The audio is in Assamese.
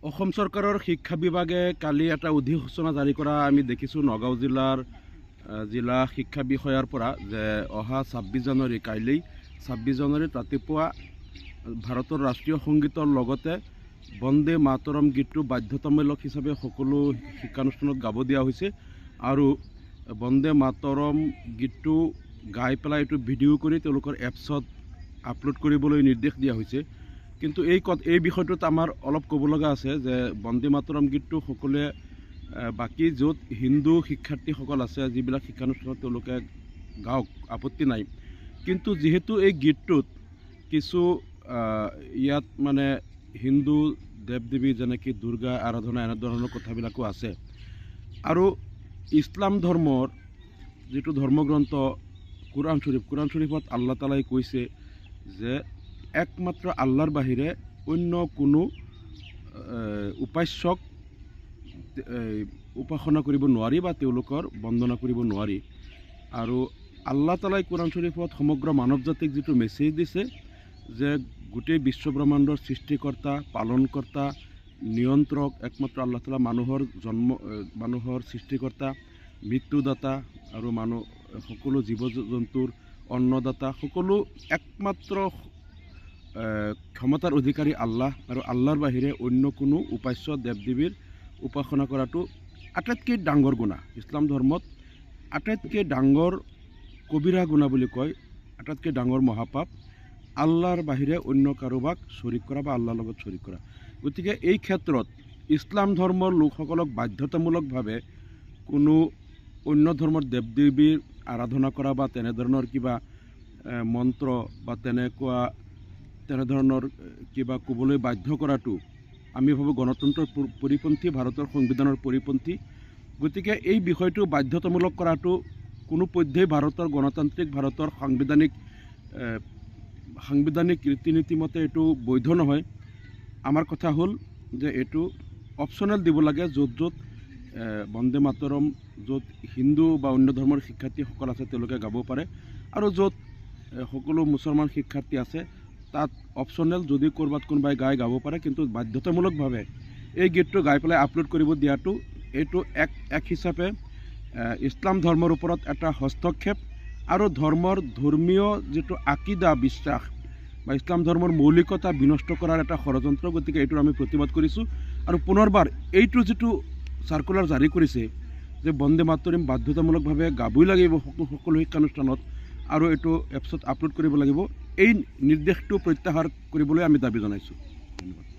অসম চৰকাৰৰ শিক্ষা বিভাগে কালি এটা অধিসূচনা জাৰি কৰা আমি দেখিছোঁ নগাঁও জিলাৰ জিলা শিক্ষা বিষয়াৰ পৰা যে অহা 26 জানুৱাৰী কাইলৈ 26 জানুৱাৰীত ৰাতিপুৱা ভাৰতৰ ৰাষ্ট্ৰীয় সংগীতৰ লগতে বন্দে মাতৰম গীতটো বাধ্যতামূলক হিচাপে সকলো শিক্ষানুষ্ঠানত গাব দিয়া হৈছে আৰু বন্দে মাতৰম গীতটো গাই পেলাই এইটো ভিডিঅ' কৰি তেওঁলোকৰ এপছত আপলোড কৰিবলৈ নিৰ্দেশ দিয়া হৈছে। কিন্তু এই বিষয়টোত আমাৰ অলপ ক'ব লগা আছে যে বন্দে মাতৰম গীতটো সকলোৱে বাকী য'ত হিন্দু শিক্ষাৰ্থীসকল আছে যিবিলাক শিক্ষানুষ্ঠানত তেওঁলোকে গাওক, আপত্তি নাই। কিন্তু যিহেতু এই গীতটোত কিছু ইয়াত মানে হিন্দু দেৱ দেৱী যেনেকৈ দুৰ্গা আৰাধনা এনেধৰণৰ কথাবিলাকো আছে আৰু ইছলাম ধৰ্মৰ যিটো ধৰ্মগ্ৰন্থ কোৰআন শ্বৰীফত আল্লাহ তালাই কৈছে যে একমাত্ৰ আল্লাহৰ বাহিৰে অন্য কোনো উপাস্যক উপাসনা কৰিব নোৱাৰি বা তেওঁলোকৰ বন্দনা কৰিব নোৱাৰি। আৰু আল্লাহ তালাই কোৰআন শ্বৰীফত সমগ্ৰ মানৱ জাতিক যিটো মেছেজ দিছে যে গোটেই বিশ্বব্ৰহ্মাণ্ডৰ সৃষ্টিকৰ্তা, পালনকৰ্তা, নিয়ন্ত্ৰক একমাত্ৰ আল্লাহ তালা, মানুহৰ সৃষ্টিকৰ্তা, মৃত্যুদাতা আৰু সকলো জীৱ জন্তুৰ অন্নদাতা, সকলো একমাত্ৰ ক্ষমতাৰ অধিকাৰী আল্লাহ আৰু আল্লাহৰ বাহিৰে অন্য কোনো উপাস্য দেৱ দেৱীৰ উপাসনা কৰাটো আটাইতকৈ ডাঙৰ গুণা। ইছলাম ধৰ্মত আটাইতকৈ ডাঙৰ কবিৰা গুণা বুলি কয়, আটাইতকৈ ডাঙৰ মহাপাপ আল্লাহৰ বাহিৰে অন্য কাৰোবাক শ্বৰীক কৰা বা আল্লাহৰ লগত শ্বৰীক কৰা। গতিকে এই ক্ষেত্ৰত ইছলাম ধৰ্মৰ লোকসকলক বাধ্যতামূলকভাৱে কোনো অন্য ধৰ্মৰ দেৱ দেৱীৰ আৰাধনা কৰা বা তেনেধৰণৰ কিবা মন্ত্ৰ বা তেনেধৰণৰ কিবা ক'বলৈ বাধ্য কৰাটো আমি ভাবোঁ গণতন্ত্ৰৰ পৰিপন্থী, ভাৰতৰ সংবিধানৰ পৰিপন্থী। গতিকে এই বিষয়টো বাধ্যতামূলক কৰাটো কোনোপধ্যেই ভাৰতৰ গণতান্ত্ৰিক ভাৰতৰ সাংবিধানিক ৰীতি নীতি মতে এইটো বৈধ নহয়। আমাৰ কথা হ'ল যে এইটো অপশ্যনেল দিব লাগে, য'ত বন্দে মাতৰম য'ত হিন্দু বা অন্য ধৰ্মৰ শিক্ষাৰ্থীসকল আছে তেওঁলোকে গাব পাৰে আৰু য'ত সকলো মুছলমান শিক্ষাৰ্থী আছে তাত অপশ্যনেল, যদি ক'ৰবাত কোনোবাই গাব পাৰে, কিন্তু বাধ্যতামূলকভাৱে এই গীতটো গাই পেলাই আপলোড কৰিব দিয়াটো এইটো এক হিচাপে ইছলাম ধৰ্মৰ ওপৰত এটা হস্তক্ষেপ আৰু ধৰ্মীয় যিটো আকিদা, বিশ্বাস বা ইছলাম ধৰ্মৰ মৌলিকতা বিনষ্ট কৰাৰ এটা ষড়যন্ত্ৰ। গতিকে এইটোৰ আমি প্ৰতিবাদ কৰিছোঁ আৰু পুনৰবাৰ এইটো যিটো চাৰ্কুলাৰ জাৰি কৰিছে যে বন্দে মাতৰম বাধ্যতামূলকভাৱে গাবই লাগিব সকলো শিক্ষানুষ্ঠানত আৰু এইটো এপছত আপলোড কৰিব লাগিব, এই নিৰ্দেশটো প্ৰত্যাহাৰ কৰিবলৈ আমি দাবী জনাইছোঁ। ধন্যবাদ।